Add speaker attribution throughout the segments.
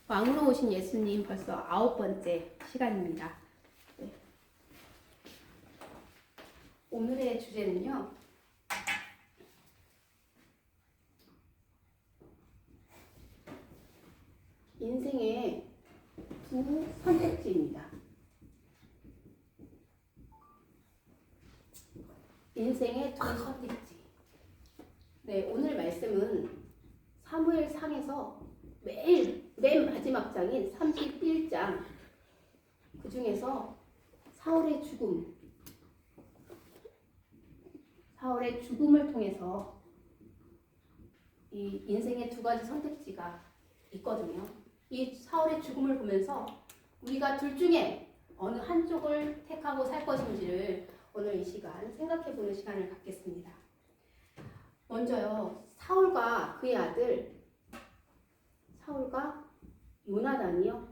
Speaker 1: 왕으로 오신 예수님 벌써 9번째 시간입니다. 네. 오늘의 주제는요. 인생의 두 선택지입니다. 인생의 두 선택지. 네, 오늘 말씀은 사무엘상에서 맨 마지막 장인 31장, 그 중에서 사울의 죽음을 통해서 이 인생의 두 가지 선택지가 있거든요. 이 사울의 죽음을 보면서 우리가 둘 중에 어느 한쪽을 택하고 살 것인지를 오늘 이 시간 생각해보는 시간을 갖겠습니다. 먼저요, 사울과 그의 아들 사울과 요나단이요.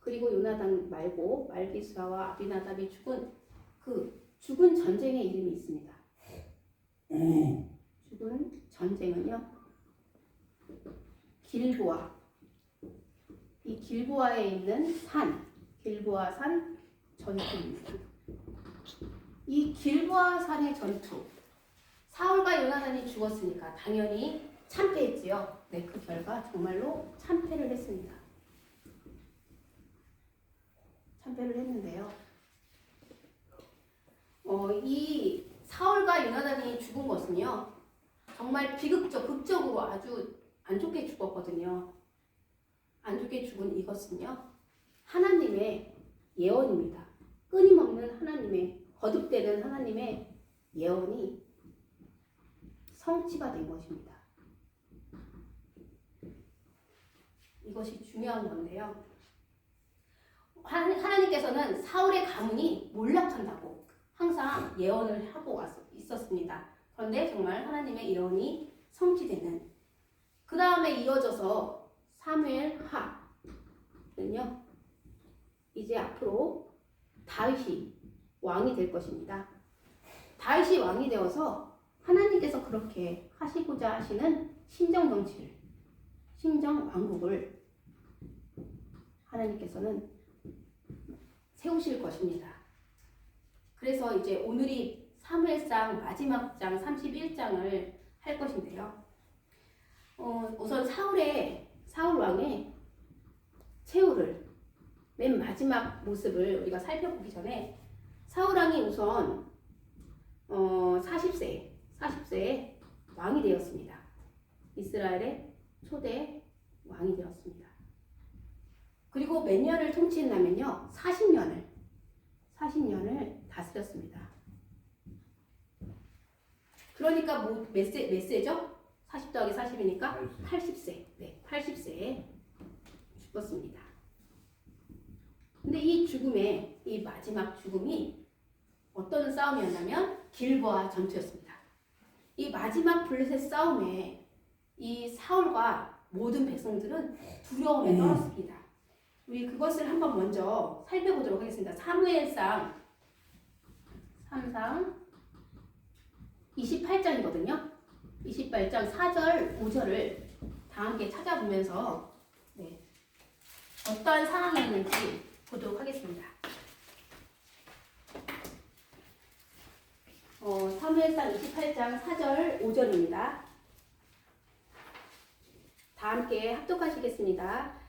Speaker 1: 그리고 요나단 말고 말기스라와 아비나답이 죽은 전쟁의 이름이 있습니다. 죽은 전쟁은요, 길보아. 이 길보아에 있는 길보아 산 전투입니다. 이 길보아 산의 전투, 사울과 요나단이 죽었으니까 당연히 참패했지요. 네, 그 결과 정말로 참패를 했습니다. 참패를 했는데요. 이 사울과 요나단이 죽은 것은요, 정말 극적으로 아주 안 좋게 죽었거든요. 안 좋게 죽은 이것은요, 하나님의 예언입니다. 끊임없는 거듭되는 하나님의 예언이 성취가 된 것입니다. 이것이 중요한 건데요. 하나님께서는 사울의 가문이 몰락한다고 항상 예언을 하고 있었습니다. 그런데 정말 하나님의 예언이 성취되는, 그 다음에 이어져서 사무엘하는요, 이제 앞으로 다윗이 왕이 될 것입니다. 다윗이 왕이 되어서 하나님께서 그렇게 하시고자 하시는 신정왕국을 하나님께서는 세우실 것입니다. 그래서 이제 오늘이 사무엘상 마지막 장 31장을 할 것인데요. 우선 사울 왕의 최후를, 맨 마지막 모습을 우리가 살펴보기 전에 사울 왕이 우선 40세에 왕이 되었습니다. 이스라엘의 초대 왕이 되었습니다. 그리고 몇 년을 통치했냐면요, 40년을 다스렸습니다. 그러니까 몇 세죠? 40 더하기 40이니까 80세. 네, 80세에 죽었습니다. 근데 이 마지막 죽음이 어떤 싸움이었냐면 길보아 전투였습니다. 이 마지막 블레셋 싸움에 이 사울과 모든 백성들은 두려움에 떨었습니다. 우리 그것을 한번 먼저 살펴보도록 하겠습니다. 사무엘상 28장이거든요. 28장 4절, 5절을 다 함께 찾아보면서 어떠한 상황이었는지 보도록 하겠습니다. 사무엘상 28장 4절, 5절입니다. 다 함께 합독하시겠습니다.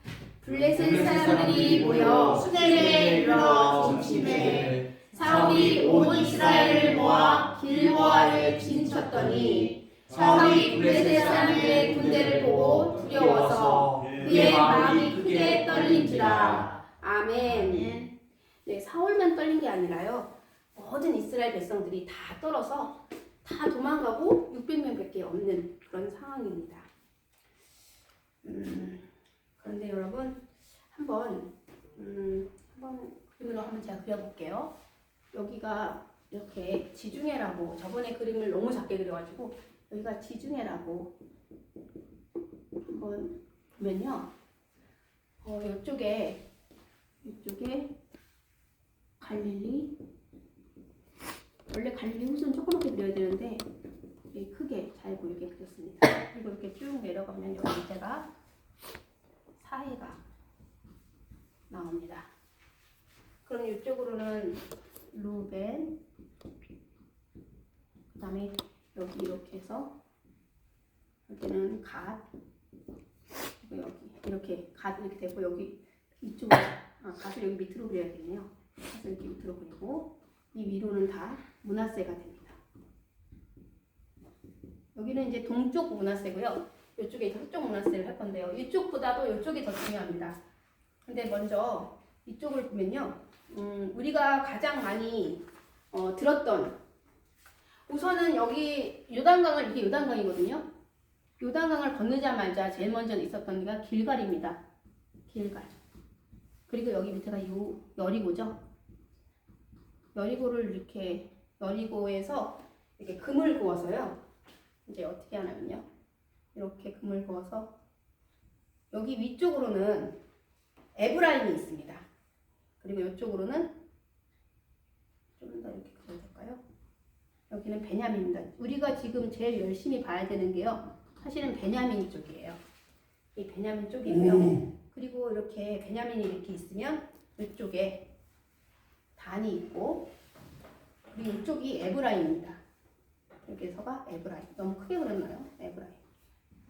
Speaker 1: 블레셋 사람들이 모여 수넬에 이르러 중심에 사울이 온 이스라엘을 모아 길보아를 진쳤더니 사울이 블레셋 사람들의 군대를 보고 두려워서 그의 마음이 크게 떨린지라. 아멘. 네, 사울만 떨린 게 아니라요, 모든 이스라엘 백성들이 다 떨어서 다 도망가고 600명밖에 없는 그런 상황입니다. 그런데 여러분, 한번 그림으로 한번 제가 그려볼게요. 여기가 이렇게 지중해라고, 저번에 그림을 너무 작게 그려가지고 여기가 지중해라고 한번 보면요, 이쪽에 갈릴리, 원래 갈릴리 호수는 조그맣게 그려야 되는데 크게 잘 보이게 그렸습니다. 그리고 이렇게 쭉 내려가면 여기 제가 사해가 나옵니다. 그럼 이쪽으로는 루벤, 그 다음에 여기 이렇게 해서 여기는 갓, 그리고 여기 이렇게 갓 이렇게 되고 여기 이쪽으로 갓을 여기 밑으로 그려야겠네요. 갓을 이렇게 밑으로 그리고 이 위로는 다 므낫세가 됩니다. 여기는 이제 동쪽 므낫세고요. 이쪽에 서쪽 므낫세를 할 건데요. 이쪽보다도 이쪽이 더 중요합니다. 근데 먼저 이쪽을 보면요. 우리가 가장 많이 들었던 우선은 여기 요단강을 이게 요단강이거든요. 요단강을 건너자마자 제일 먼저 있었던 데가 길갈입니다. 길갈. 그리고 여기 밑에가 여리고죠. 여리고를 이렇게 여리고에서 이렇게 금을 구워서요. 이제 어떻게 하냐면요. 이렇게 금을 구워서 여기 위쪽으로는 에브라임이 있습니다. 그리고 이쪽으로는 좀 더 이렇게 그려볼까요? 여기는 베냐민입니다. 우리가 지금 제일 열심히 봐야 되는 게요. 사실은 베냐민 쪽이에요. 이 베냐민 쪽이고요. 그리고 이렇게 베냐민이 이렇게 있으면 이쪽에 단이 있고 그리고 이쪽이 에브라임입니다. 여기서가 에브라임. 너무 크게 그렸나요? 에브라임.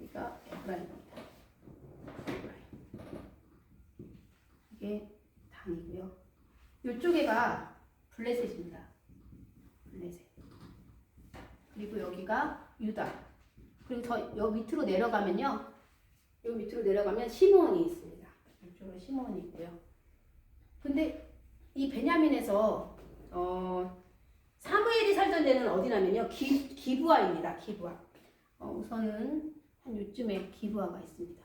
Speaker 1: 여기가 에브라임입니다. 에브라임. 이게 단이고요. 이쪽에가 블레셋입니다. 블레셋. 그리고 여기가 유다. 그리고 여기 밑으로 내려가면요. 여기 밑으로 내려가면 시므온이 있습니다. 이쪽으로 시므온이 있고요. 근데 이 베냐민에서 사무엘이 살던 데는 어디냐면요. 기브아입니다. 기브아. 우선은 한 요쯤에 기브아가 있습니다.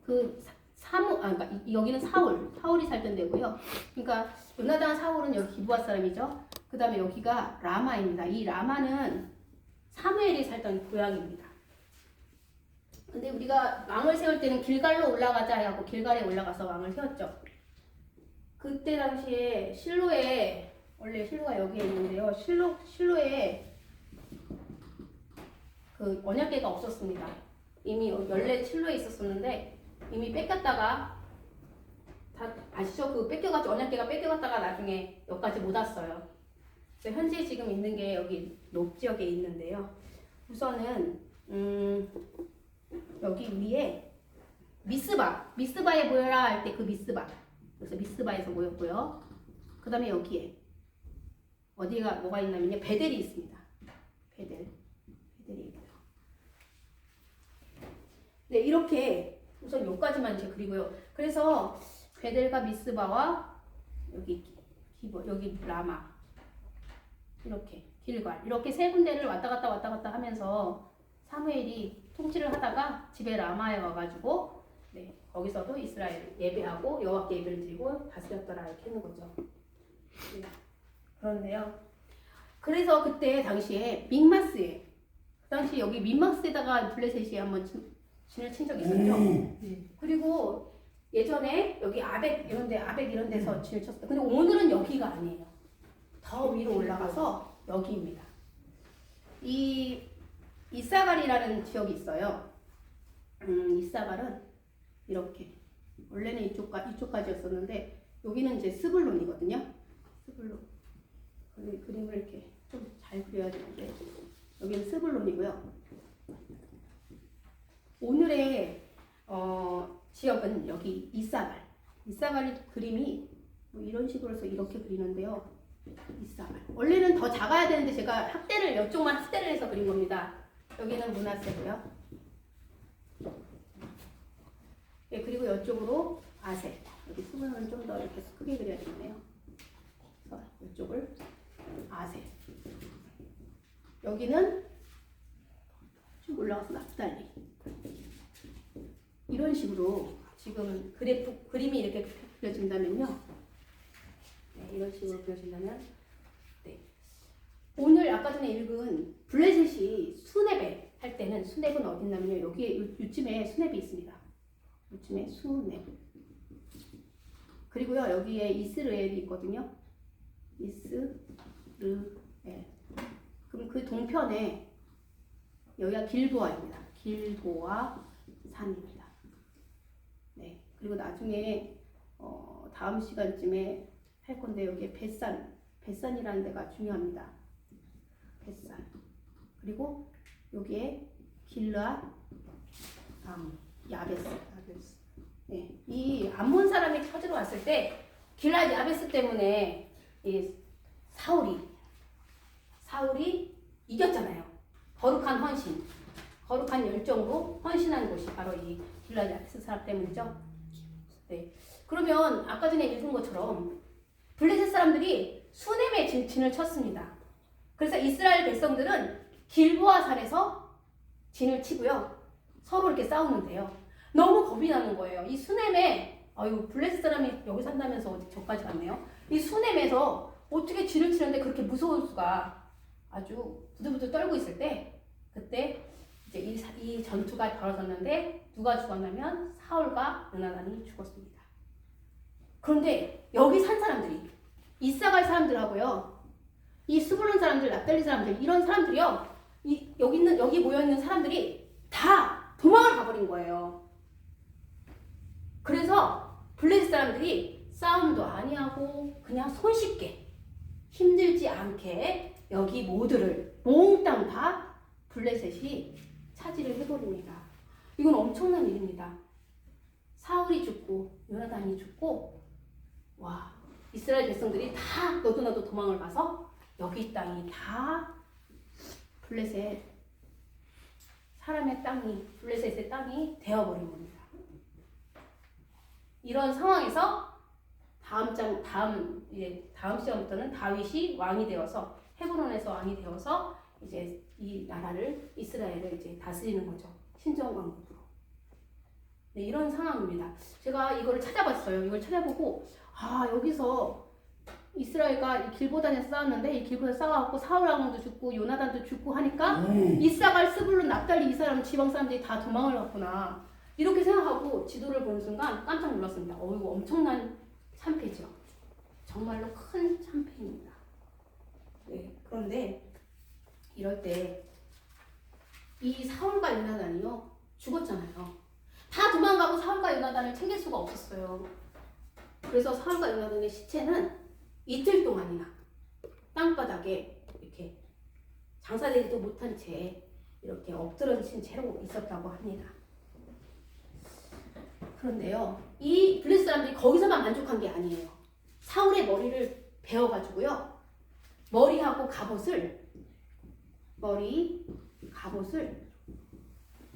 Speaker 1: 그러니까 여기는 사울이 살던 데고요. 그러니까 요나단 사울은 여기 기브아 사람이죠. 그 다음에 여기가 라마입니다. 이 라마는 사무엘이 살던 고향입니다. 근데 우리가 왕을 세울 때는 길갈로 올라가자 하고 길갈에 올라가서 왕을 세웠죠. 그때 당시에 실로에 원래 실로가 여기에 있는데요. 실로에 그 언약궤가 없었습니다. 이미 원래 실로에 있었었는데 이미 뺏겼다가 다 아시죠? 그 뺏겨가지고 언약궤가 뺏겨갔다가 나중에 여기까지 못 왔어요. 그래서 현재 지금 있는 게 여기 높 지역에 있는데요. 우선은 여기 위에 미스바에 모여라 할 때 그 미스바. 그래서 미스바에서 모였고요. 그 다음에 여기에 어디가 뭐가 있냐면요. 베델이 있습니다. 베델이 있고요. 네, 이렇게 우선 여기까지만 이제 그리고요. 그래서 베델과 미스바와 여기 라마 이렇게 길갈 이렇게 세 군데를 왔다 갔다 하면서 사무엘이 통치를 하다가 집에 라마에 와가지고 거기서도 이스라엘 예배하고 여호와께 예배를 드리고 다스렸더라 이렇게 하는 거죠. 네. 그런데요. 그래서 그때 당시에 믹마스에 그 당시 여기 믹마스에다가 블레셋이 한번 진을 친 적이 있었죠. 그리고 예전에 여기 아벡 이런 데서 진을 쳤어요. 근데 오늘은 여기가 아니에요. 더 위로 올라가서 여기입니다. 이 이사갈이라는 지역이 있어요. 이사갈은 이렇게 원래는 이쪽까지였었는데 여기는 이제 스불론이거든요. 스불론. 그림을 이렇게 좀 잘 그려야 되는데 여기는 스불론이고요. 오늘의 지역은 여기 이사갈 그림이 뭐 이런 식으로 해서 이렇게 그리는데요. 이사갈. 원래는 더 작아야 되는데 제가 이쪽만 확대를 해서 그린 겁니다. 여기는 므낫세고요. 네, 그리고 이쪽으로 아셀. 여기 수분을 좀 더 이렇게 크게 그려야겠네요. 그래서 이쪽을 아셀. 여기는 쭉 올라가서 납달리. 이런 식으로 지금 그림이 이렇게 그려진다면요. 네, 이런 식으로 그려진다면 오늘 아까 전에 읽은 블레셋이 수렙에 할 때는 수렙은 어디 있냐면요. 여기에 요쯤에 수렙이 있습니다. 요즘에 수렙. 그리고요 여기에 이스르엘이 있거든요. 이스르엘. 그럼 그 동편에 여기가 길보아입니다. 길보아 산입니다. 네. 그리고 나중에 다음 시간쯤에 할 건데 여기에 벳산이라는 데가 중요합니다. 벳산. 그리고 여기에 길르앗 야베스. 네, 이 암몬 사람이 터지러 왔을 때 길르앗 야베스 때문에 이 사울이 이겼잖아요. 거룩한 헌신, 거룩한 열정으로 헌신한 곳이 바로 이 길르앗 야베스 사람 때문이죠. 네. 그러면 아까 전에 읽은 것처럼 블레셋 사람들이 수넴에 진을 쳤습니다. 그래서 이스라엘 백성들은 길보아 산에서 진을 치고요. 서로 이렇게 싸우는데요. 너무 겁이 나는 거예요. 이 수넴에 블레셋 사람이 여기 산다면서 어디 저까지 갔네요. 이 수넴에서 어떻게 진을 치는데 그렇게 무서울 수가, 아주 부들부들 떨고 있을 때 그때 이제 이 전투가 벌어졌는데 누가 죽었냐면 사울과 요나단이 죽었습니다. 그런데 여기 산 사람들이 이사갈 사람들하고요, 이 스불론 사람들, 납달리 사람들, 이런 사람들이요, 여기 모여 있는 사람들이 다 도망을 가버린 거예요. 그래서 블레셋 사람들이 싸움도 아니하고 그냥 손쉽게 힘들지 않게 여기 모두를 몽땅 다 블레셋이 차지를 해버립니다. 이건 엄청난 일입니다. 사울이 죽고 요나단이 죽고, 와, 이스라엘 백성들이 다 너도 나도 도망을 가서 여기 땅이 다 블레셋 사람의 땅이, 블레셋의 땅이 되어버린 겁니다. 이런 상황에서 다음 시간부터는 다윗이 왕이 되어서, 헤브론에서 왕이 되어서 이제 이 나라를, 이스라엘을 이제 다스리는 거죠. 신정왕국으로. 네, 이런 상황입니다. 제가 이거를 찾아봤어요. 이걸 찾아보고, 여기서 이스라엘과 이 길보단에서 싸웠는데, 이 길보단 싸워갖고 사울 왕도 죽고 요나단도 죽고 하니까 이사갈, 스불론, 납달리 이 사람 지방 사람들이 다 도망을 갔구나, 이렇게 생각하고 지도를 보는 순간 깜짝 놀랐습니다. 이거 엄청난 참패죠. 정말로 큰 참패입니다. 네, 그런데 이럴 때 이 사울과 요나단이요 죽었잖아요. 다 도망가고 사울과 요나단을 챙길 수가 없었어요. 그래서 사울과 요나단의 시체는 이틀 동안이나 땅바닥에 이렇게 장사되지도 못한 채 이렇게 엎드러진 채로 있었다고 합니다. 그런데요, 이 블레셋 사람들이 거기서만 만족한 게 아니에요. 사울의 머리를 베어가지고요, 머리하고 갑옷을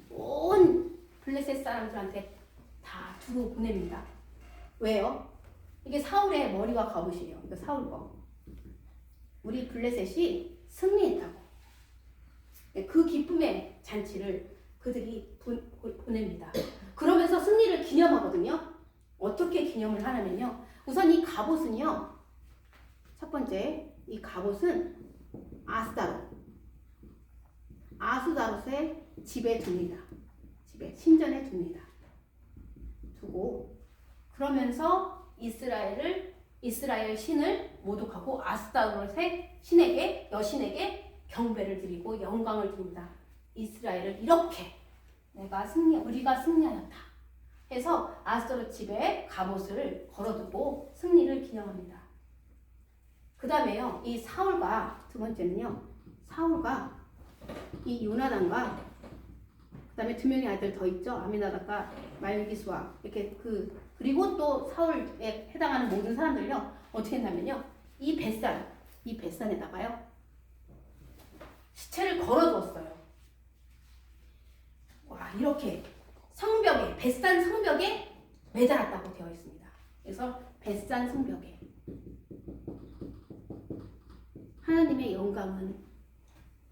Speaker 1: 온 블레셋 사람들한테 다 두고 보냅니다. 왜요? 이게 사울의 머리와 갑옷이에요. 이거 사울 거. 우리 블레셋이 승리했다고. 그 기쁨의 잔치를 그들이 보냅니다. 그러면서 승리를 기념하거든요. 어떻게 기념을 하냐면요, 우선 이 갑옷은요, 첫 번째, 이 갑옷은 아스다롯의 집에 둡니다. 집에, 신전에 둡니다. 두고, 그러면서 이스라엘 신을 모독하고 아스다롯의 여신에게 경배를 드리고 영광을 드립니다. 이스라엘을 이렇게 우리가 승리하였다 해서 아스다롯 집에 갑옷을 걸어두고 승리를 기념합니다. 그 다음에요, 이 사울과, 두 번째는요, 사울과 이 요나단과, 그 다음에 두 명의 아들 더 있죠. 아미나답과 말기수와, 이렇게 그리고 또 사울에 해당하는 모든 사람들요, 어떻게 했냐면요, 이 벳산에다가요 시체를 걸어두었어요. 와, 이렇게 성벽에, 벳산 성벽에 매달았다고 되어 있습니다. 그래서 벳산 성벽에 하나님의 영광은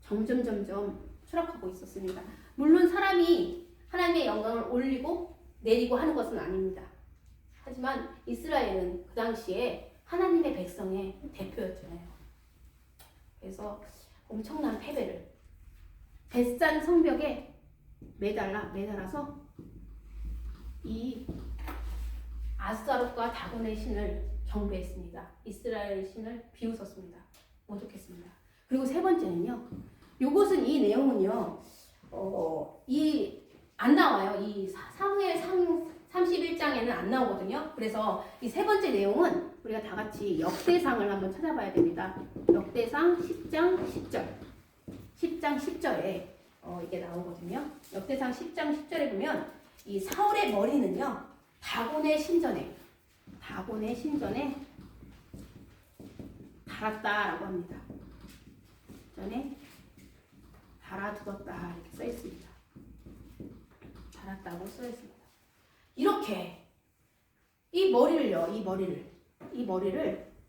Speaker 1: 점점 추락하고 있었습니다. 물론 사람이 하나님의 영광을 올리고 내리고 하는 것은 아닙니다. 하지만 이스라엘은 그 당시에 하나님의 백성의 대표였잖아요. 그래서 엄청난 패배를, 벳산 성벽에 매달아서 이 아스타롯과 다곤의 신을 경배했습니다. 이스라엘 신을 비웃었습니다. 모독했습니다. 그리고 세 번째는요, 요것은, 이 내용은요, 안 나와요. 이 사무엘 31장 1장에는 안 나오거든요. 그래서 이 세 번째 내용은 우리가 다 같이 역대상을 한번 찾아봐야 됩니다. 역대상 10장 10절. 10장 10절에 이게 나오거든요. 역대상 10장 10절에 보면 이 사울의 머리는요. 다곤의 신전에 달았다라고 합니다. 전에 달아두었다 이렇게 써 있습니다. 달았다고 써 있습니다. 이렇게 이 머리를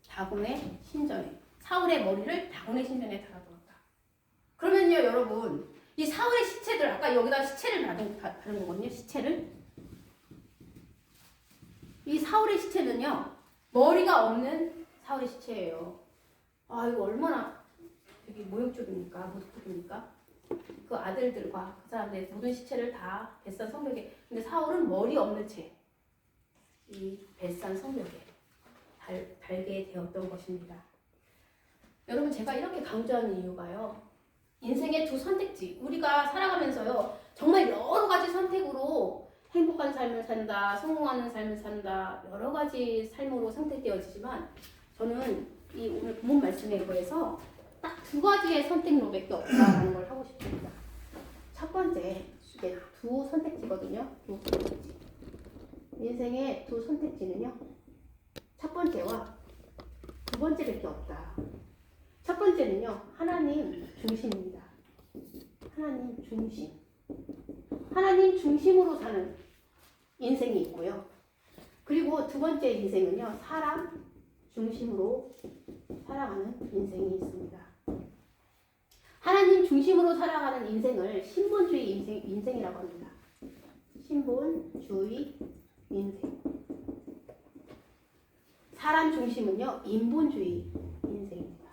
Speaker 1: 다곤의 신전에 사울의 머리를 다곤의 신전에 달아두었다. 그러면요 여러분 이 사울의 시체들 아까 여기다 시체를 다른 거거든요. 시체를 이 사울의 시체는요 머리가 없는 사울의 시체예요. 아 이거 얼마나 되게 모욕적입니까? 모독적입니까? 그 아들들과 그 사람들의 모든 시체를 다 벳산 성벽에 근데 사울은 머리 없는 채 이 벳산 성벽에 달게 되었던 것입니다. 여러분 제가 이렇게 강조하는 이유가요. 인생의 두 선택지 우리가 살아가면서요 정말 여러 가지 선택으로 행복한 삶을 산다 성공하는 삶을 산다 여러 가지 삶으로 선택되어지지만 저는 이 오늘 본문 말씀에 의해서 딱 두 가지의 선택로밖에 없다라는 걸 하고 싶습니다. 첫 번째 이게 두 선택지거든요. 두 선택지. 인생의 두 선택지는요. 첫 번째와 두 번째밖에 없다. 첫 번째는요. 하나님 중심입니다. 하나님 중심. 하나님 중심으로 사는 인생이 있고요. 그리고 두 번째 인생은요. 사람 중심으로 살아가는 인생이 있습니다. 하나님 중심으로 살아가는 인생을 신본주의 인생이라고 합니다. 신본주의 인생. 사람 중심은요. 인본주의 인생입니다.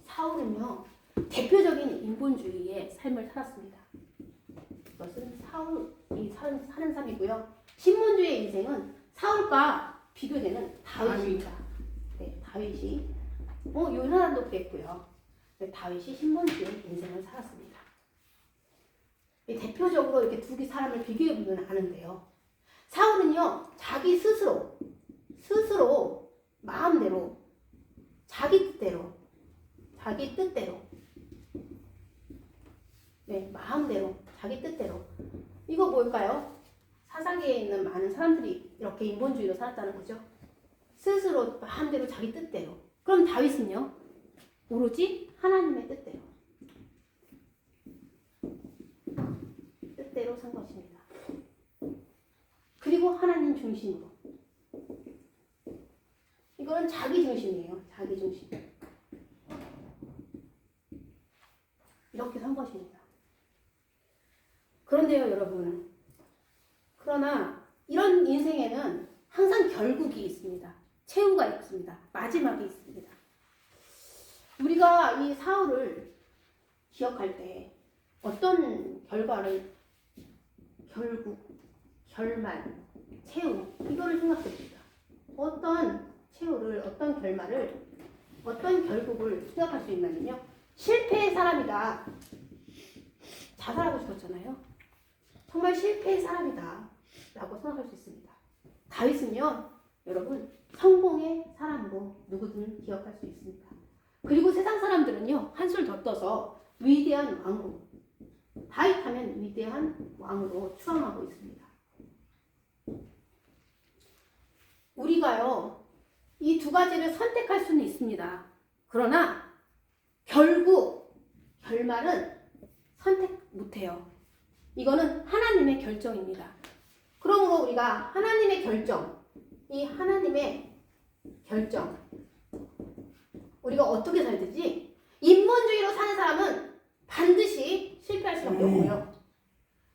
Speaker 1: 사울은요. 대표적인 인본주의의 삶을 살았습니다. 이것은 사울이 사는 삶이고요. 신본주의 인생은 사울과 비교되는 다윗입니다. 네, 다윗이 요나단도 그랬고요. 네, 다윗이 신본주의 인생을 살았습니다. 대표적으로 이렇게 두 개 사람을 비교해 보면 아는데요. 사울은요, 자기 스스로 마음대로 자기 뜻대로 네, 마음대로 자기 뜻대로 이거 뭘까요? 사사기에 있는 많은 사람들이 이렇게 인본주의로 살았다는 거죠. 스스로 마음대로 자기 뜻대로. 그럼 다윗은요? 오로지 하나님의 뜻대로 산 것입니다. 그리고 하나님 중심으로. 이거는 자기 중심이에요. 자기 중심. 이렇게 산 것입니다. 그런데요, 여러분. 그러나 이런 인생에는 항상 결국이 있습니다. 최후가 있습니다. 마지막이 있습니다. 우리가 이 사울을 기억할 때 어떤 결과를 결국, 결말, 최후 이거를 생각합니다. 어떤 최후를, 어떤 결말을, 어떤 결국을 생각할 수 있냐면요. 실패의 사람이다. 자살하고 싶었잖아요. 정말 실패의 사람이다 라고 생각할 수 있습니다. 다윗은요, 여러분 성공의 사람으로 누구든 기억할 수 있습니다. 그리고 세상 사람들은요, 한술 더 떠서 위대한 왕으로, 다윗하면 위대한 왕으로 추앙하고 있습니다. 우리가요, 이 두 가지를 선택할 수는 있습니다. 그러나 결국 결말은 선택 못해요. 이거는 하나님의 결정입니다. 그러므로 우리가 하나님의 결정, 이 하나님의 결정, 우리가 어떻게 살든지 인본주의로 사는 사람은 반드시 실패할 수밖에 없고요.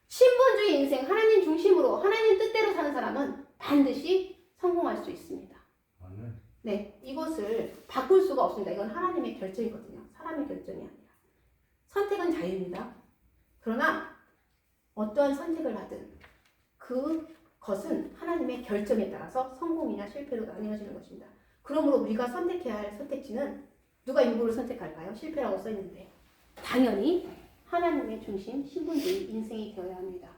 Speaker 1: 신본주의 인생, 하나님 중심으로 하나님 뜻대로 사는 사람은 반드시 성공할 수 있습니다. 네, 이것을 바꿀 수가 없습니다. 이건 하나님의 결정이거든요. 사람의 결정이 아니라. 선택은 자유입니다. 그러나 어떠한 선택을 하든 그것은 하나님의 결정에 따라서 성공이나 실패로 나뉘어지는 것입니다. 그러므로 우리가 선택해야 할 선택지는 누가 유보를 선택할까요? 실패라고 써있는데 당연히 하나님의 중심, 신본주의 인생이 되어야 합니다.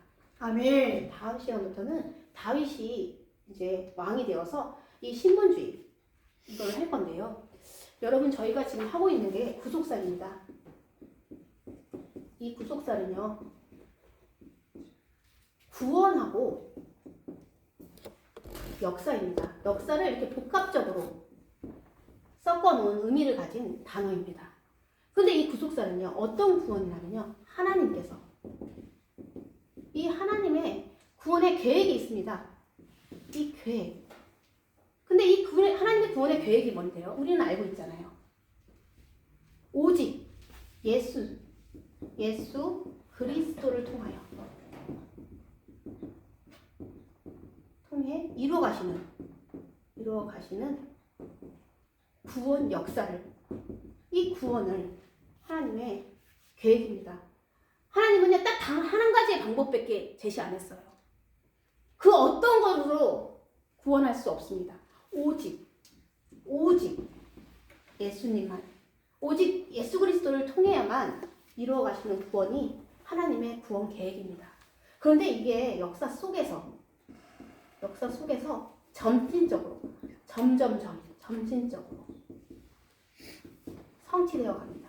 Speaker 1: 아멘. 다음 시간부터는 다윗이 이제 왕이 되어서 이 신분주의 이걸 할 건데요. 여러분 저희가 지금 하고 있는 게 구속사입니다. 이 구속사는요. 구원하고 역사입니다. 역사를 이렇게 복합적으로 섞어놓은 의미를 가진 단어입니다. 근데 이 구속사는요. 어떤 구원이냐면요. 하나님께서 이 하나님의 구원의 계획이 있습니다. 이 계획. 근데 이 하나님의 구원의 계획이 뭔데요? 우리는 알고 있잖아요. 오직 예수 그리스도를 통해 이루어가시는 구원 역사를, 이 구원을 하나님의 계획입니다. 하나님은요 딱 단 한 가지의 방법밖에 제시 안 했어요. 그 어떤 것으로 구원할 수 없습니다. 오직 예수님만, 오직 예수 그리스도를 통해야만 이루어가시는 구원이 하나님의 구원 계획입니다. 그런데 이게 역사 속에서 점진적으로 성취되어 갑니다.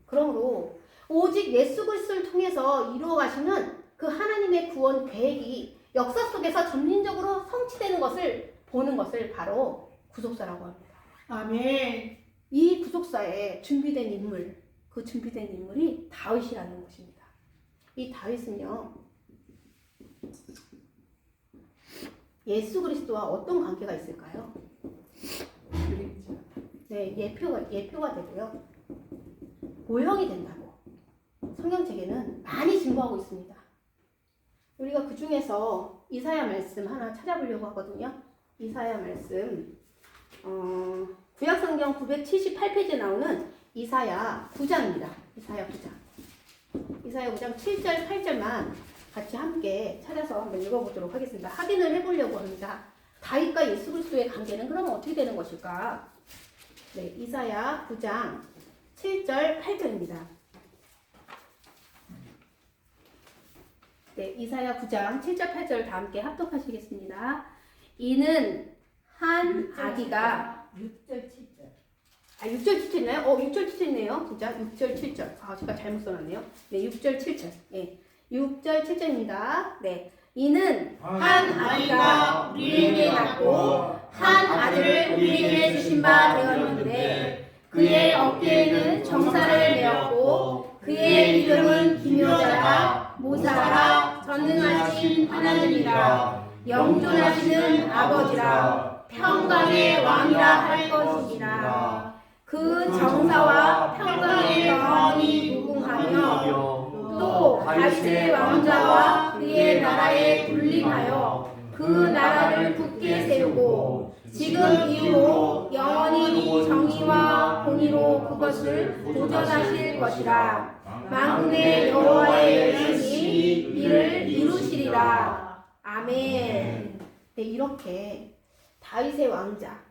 Speaker 1: 그러므로 오직 예수 그리스도를 통해서 이루어가시는 그 하나님의 구원 계획이 역사 속에서 점진적으로 성취되는 것을 보는 것을 바로 구속사라고 합니다.
Speaker 2: 아멘.
Speaker 1: 이 구속사에 준비된 인물, 그 준비된 인물이 다윗이라는 것입니다. 이 다윗은요, 예수 그리스도와 어떤 관계가 있을까요? 네, 예표가 되고요. 모형이 된다고 성경책에는 많이 증거하고 있습니다. 우리가 그 중에서 이사야 말씀 하나 찾아보려고 하거든요. 이사야 말씀, 구약성경 978페이지에 나오는 이사야 9장입니다. 이사야 9장 7절, 8절만 같이 함께 찾아서 한번 읽어보도록 하겠습니다. 확인을 해보려고 합니다. 다윗과 예수 그리스도의 관계는 그러면 어떻게 되는 것일까? 네, 이사야 9장 7절, 8절입니다. 네, 이사야 9장 7절, 8절 다 함께 합독하시겠습니다. 이는 한 아기가
Speaker 2: 6절 7절.
Speaker 1: 6절 7절 있나요? 6절 7절 있네요. 진짜 6절 7절. 제가 잘못 써놨네요. 네, 6절 7절. 네, 6절 7절입니다. 네, 이는 한 아기가 우리에게 낳고 한 아들을 우리에게 주신 바 되었는데 그의 어깨에는 정사를 메었고 그의 이름은 기묘자라 모사라 전능하신 하나님이라 영존하시는 아버지라 평강의 왕이라 할 것이니라. 그 정사와 평강의 영원히 무궁하며 또 다윗의 왕자와 그의 나라에 군림하여 그 나라를 굳게 세우고 지금 이후로 영원히 정의와 공의로 그것을 도전하실 것이라. 만군의 여호와의 열심히 이를 이루시리라. 아멘. 네, 이렇게 다윗의 왕자와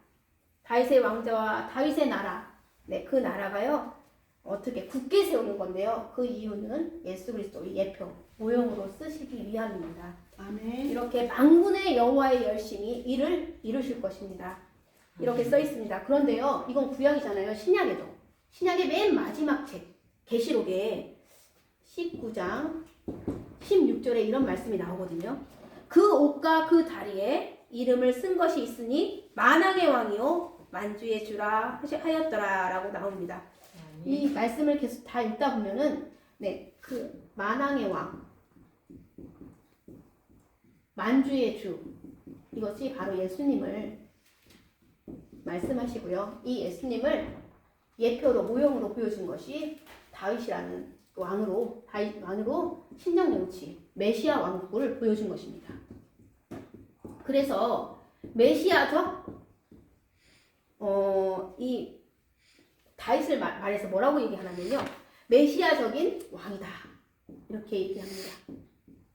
Speaker 1: 다윗의 나라, 네, 그 나라가요 어떻게 굳게 세우는 건데요. 그 이유는 예수 그리스도의 예표, 모형으로 쓰시기 위함입니다.
Speaker 2: 아멘.
Speaker 1: 이렇게 만군의 여호와의 열심히 이를 이루실 것입니다. 이렇게 써 있습니다. 그런데요, 이건 구약이잖아요. 신약의 맨 마지막 책 계시록에 19장 16절에 이런 말씀이 나오거든요. 그 옷과 그 다리에 이름을 쓴 것이 있으니 만왕의 왕이요 만주의 주라 하였더라 라고 나옵니다. 이 말씀을 계속 다 읽다 보면은 네, 그 만왕의 왕, 만주의 주, 이것이 바로 예수님을 말씀하시고요. 이 예수님을 예표로 모형으로 보여준 것이 다윗이라는 왕으로 신장 영치 메시아 왕국을 보여준 것입니다. 그래서 메시아적 이 다윗을 말해서 뭐라고 얘기하냐면요, 메시아적인 왕이다 이렇게 얘기합니다.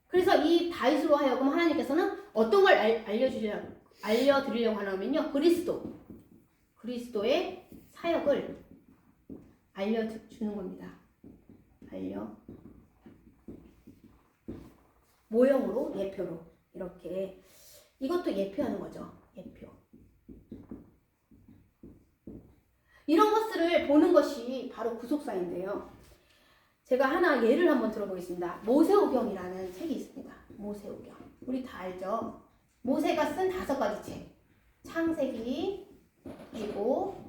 Speaker 1: 그래서 이 다윗으로 하여금 하나님께서는 어떤 걸 알려드리려고 하냐면요, 그리스도의 사역을 알려주는 겁니다. 모형으로 예표로 이렇게 이것도 예표하는 거죠. 예표. 이런 것들을 보는 것이 바로 구속사인데요. 제가 하나 예를 한번 들어보겠습니다. 모세오경이라는 책이 있습니다. 모세오경. 우리 다 알죠? 모세가 쓴 5가지 책. 창세기, 그리고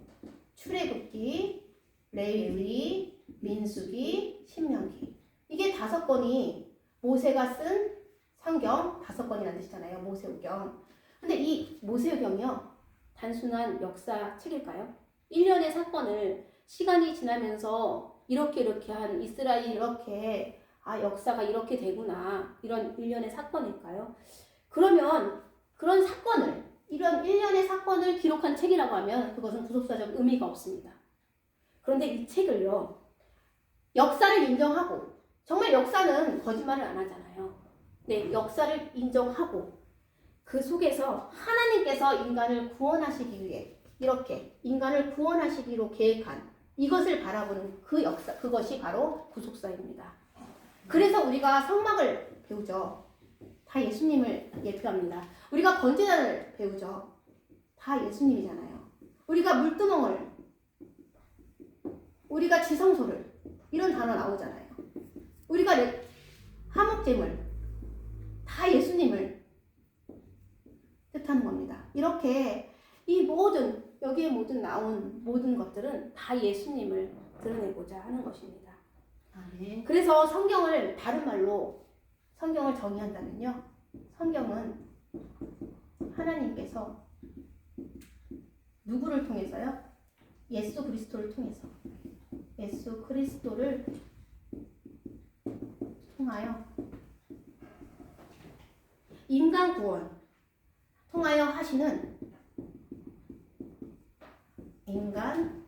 Speaker 1: 출애굽기, 레위기, 민수기, 신명기. 이게 5권이 모세가 쓴 성경 5권이라는 뜻이잖아요. 모세오경. 근데 이 모세오경이요. 단순한 역사 책일까요? 1년의 사건을 시간이 지나면서 이렇게 한 이스라엘이 이렇게 역사가 이렇게 되구나. 이런 일련의 사건일까요? 그러면 그런 사건을 이런 일련의 사건을 기록한 책이라고 하면 그것은 구속사적 의미가 없습니다. 그런데 이 책을요. 역사를 인정하고 정말 역사는 거짓말을 안 하잖아요. 네, 역사를 인정하고 그 속에서 하나님께서 인간을 구원하시기 위해 이렇게 인간을 구원하시기로 계획한 이것을 바라보는 그 역사, 그것이 바로 구속사입니다. 그래서 우리가 성막을 배우죠. 다 예수님을 예표합니다. 우리가 번제단을 배우죠. 다 예수님이잖아요. 우리가 물두멍을, 우리가 지성소를 이런 단어 나오잖아요. 우리가 화목제물 다 예수님을 뜻하는 겁니다. 이렇게 이 모든 여기에 나온 모든 것들은 다 예수님을 드러내고자 하는 것입니다.
Speaker 2: 아멘.
Speaker 1: 그래서 성경을 다른 말로 성경을 정의한다면요. 성경은 하나님께서 누구를 통해서요? 예수 그리스도를 통해서 예수 그리스도를 통하여 인간 구원 통하여 하시는 인간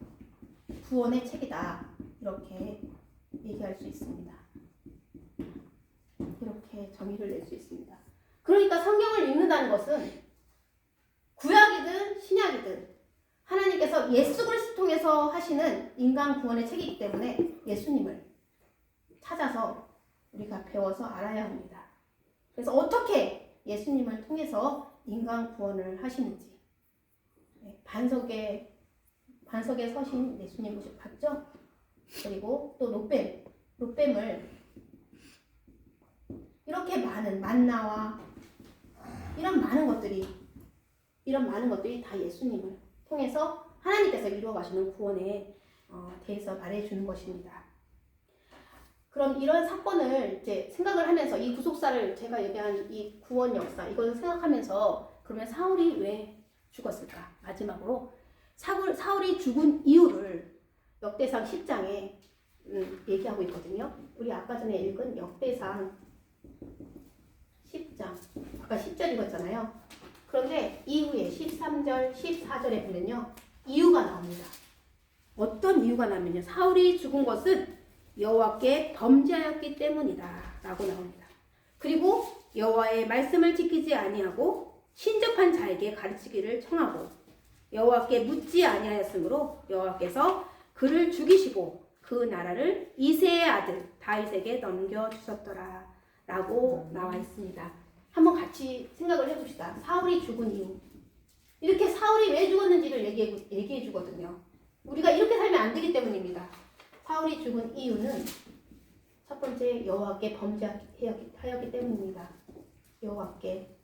Speaker 1: 구원의 책이다. 이렇게 얘기할 수 있습니다. 이렇게 정의를 낼 수 있습니다. 그러니까 성경을 읽는다는 것은 구약이든 신약이든 하나님께서 예수 그리스도 통해서 하시는 인간 구원의 책이기 때문에 예수님을 찾아서 우리가 배워서 알아야 합니다. 그래서 어떻게 예수님을 통해서 인간 구원을 하시는지 반석에 서신 예수님 모습 봤죠? 그리고 또 롯뱀을 이렇게 많은 만나와 이런 많은 것들이 다 예수님을 통해서 하나님께서 이루어 가시는 구원에 대해서 말해주는 것입니다. 그럼 이런 사건을 이제 생각을 하면서 이 구속사를 제가 얘기한 이 구원 역사 이걸 생각하면서 그러면 사울이 왜 죽었을까? 마지막으로 사울이 죽은 이유를 역대상 10장에 얘기하고 있거든요. 우리 아까 전에 읽은 역대상 10장 아까 10절 읽었잖아요. 그런데 이후에 13절, 14절에 보면요. 이유가 나옵니다. 어떤 이유가 나면요. 사울이 죽은 것은 여호와께 범죄하였기 때문이다 라고 나옵니다. 그리고 여호와의 말씀을 지키지 아니하고 신접한 자에게 가르치기를 청하고 여호와께 묻지 아니하였으므로 여호와께서 그를 죽이시고 그 나라를 이새의 아들 다윗에게 넘겨주셨더라 라고 나와 있습니다. 한번 같이 생각을 해봅시다. 사울이 죽은 이유. 이렇게 사울이 왜 죽었는지를 얘기해 주거든요. 우리가 이렇게 살면 안 되기 때문입니다. 사울이 죽은 이유는 첫 번째 여호와께 범죄하였기 때문입니다. 여호와께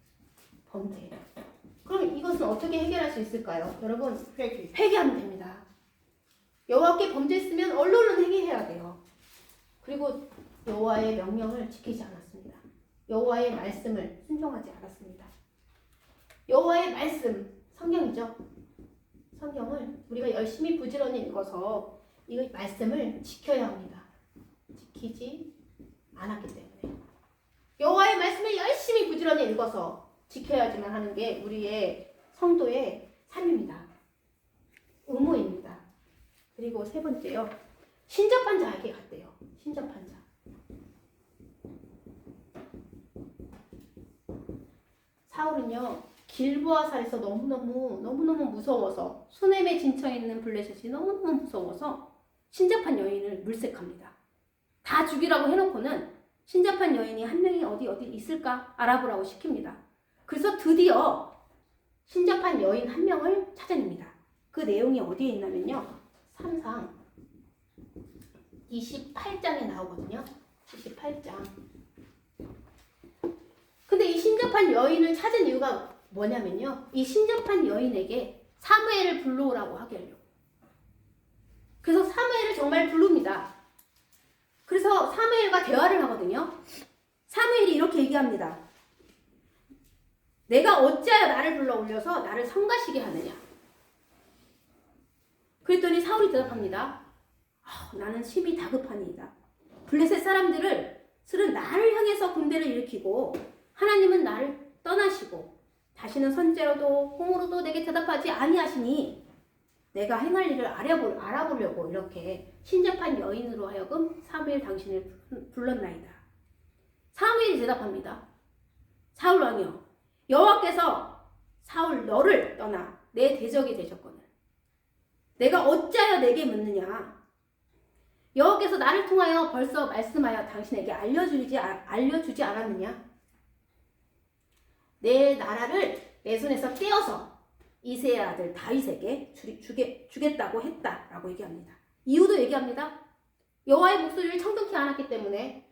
Speaker 1: 범죄. 그럼 이것은 어떻게 해결할 수 있을까요? 여러분 회개하면 됩니다. 여호와께 범죄했으면 얼른 회개해야 돼요. 그리고 여호와의 명령을 지키지 않았습니다. 여호와의 말씀을 순종하지 않았습니다. 여호와의 말씀, 성경이죠. 성경을 우리가 열심히 부지런히 읽어서 이 말씀을 지켜야 합니다. 지키지 않았기 때문에 여호와의 말씀을 열심히 부지런히 읽어서 지켜야지만 하는 게 우리의 성도의 삶입니다. 의무입니다. 그리고 세 번째요. 신접한 자에게 갔대요. 신접한 자. 사울은요. 길보아살에서 너무너무 무서워서 수넴에 진쳐있는 블레셋이 너무너무 무서워서 신접한 여인을 물색합니다. 다 죽이라고 해놓고는 신접한 여인이 한 명이 어디 있을까 알아보라고 시킵니다. 그래서 드디어 신접한 여인 한 명을 찾아냅니다. 그 내용이 어디에 있냐면요. 3상 28장에 나오거든요. 28장. 근데 이 신접한 여인을 찾은 이유가 뭐냐면요. 이 신접한 여인에게 사무엘을 불러오라고 하길요. 그래서 사무엘을 정말 부릅니다. 그래서 사무엘과 대화를 하거든요. 사무엘이 이렇게 얘기합니다. 내가 어찌하여 나를 불러 올려서 나를 성가시게 하느냐. 그랬더니 사울이 대답합니다. 나는 심히 다급하니이다. 블레셋 사람들을 슬은 나를 향해서 군대를 일으키고 하나님은 나를 떠나시고 다시는 선제로도 홍으로도 내게 대답하지 아니하시니 내가 행할 일을 알아보려고 이렇게 신접한 여인으로 하여금 사무엘 당신을 불렀나이다. 사무엘이 대답합니다. 사울 왕이여, 여호와께서 사울 너를 떠나 내 대적이 되셨거늘 내가 어찌하여 내게 묻느냐. 여호와께서 나를 통하여 벌써 말씀하여 당신에게 알려주지 않았느냐. 내 나라를 내 손에서 떼어서 이새의 아들 다윗에게 주겠다고 했다라고 얘기합니다. 이유도 얘기합니다. 여호와의 목소리를 청정케 않았기 때문에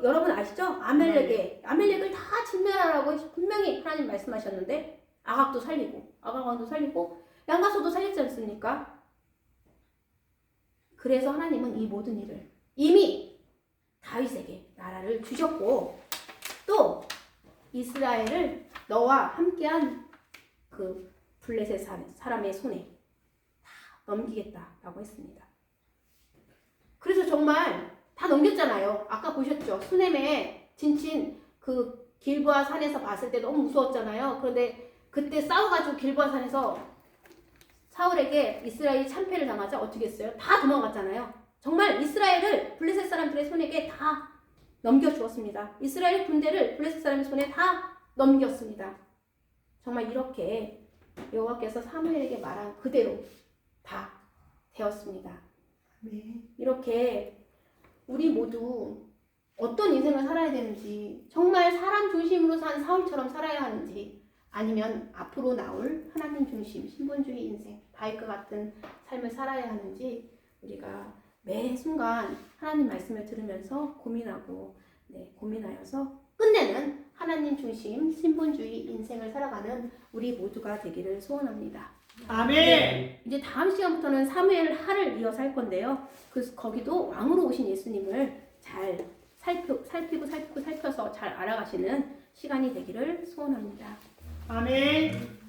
Speaker 1: 여러분 아시죠? 아멜렉을 다 진멸하라고 분명히 하나님 말씀하셨는데 아각도 살리고 아각왕도 살리고 양가소도 살렸지 않습니까? 그래서 하나님은 이 모든 일을 이미 다윗에게 나라를 주셨고 또 이스라엘을 너와 함께한 그 블레셋 사람의 손에 다 넘기겠다라고 했습니다. 그래서 정말 다 넘겼잖아요. 아까 보셨죠? 수넴에 진친 그 길보아 산에서 봤을 때 너무 무서웠잖아요. 그런데 그때 싸워가지고 길보아 산에서 사울에게 이스라엘이 참패를 당하자 어떻게 했어요? 다 도망갔잖아요. 정말 이스라엘을 블레셋 사람들의 손에게 다 넘겨주었습니다. 이스라엘 군대를 블레셋 사람의 손에 다 넘겼습니다. 정말 이렇게 여호와께서 사무엘에게 말한 그대로 다 되었습니다. 이렇게 우리 모두 어떤 인생을 살아야 되는지, 정말 사람 중심으로 산 사울처럼 살아야 하는지, 아니면 앞으로 나올 하나님 중심 신본주의 인생 다윗과 같은 삶을 살아야 하는지 우리가 매 순간 하나님 말씀을 들으면서 고민하여서 끝내는 하나님 중심 신본주의 인생을 살아가는 우리 모두가 되기를 소원합니다.
Speaker 2: 아멘.
Speaker 1: 이제 다음 시간부터는 사무엘 하를 이어서 할 건데요. 거기도 왕으로 오신 예수님을 잘 살펴서 잘 알아가시는 시간이 되기를 소원합니다.
Speaker 2: 아멘.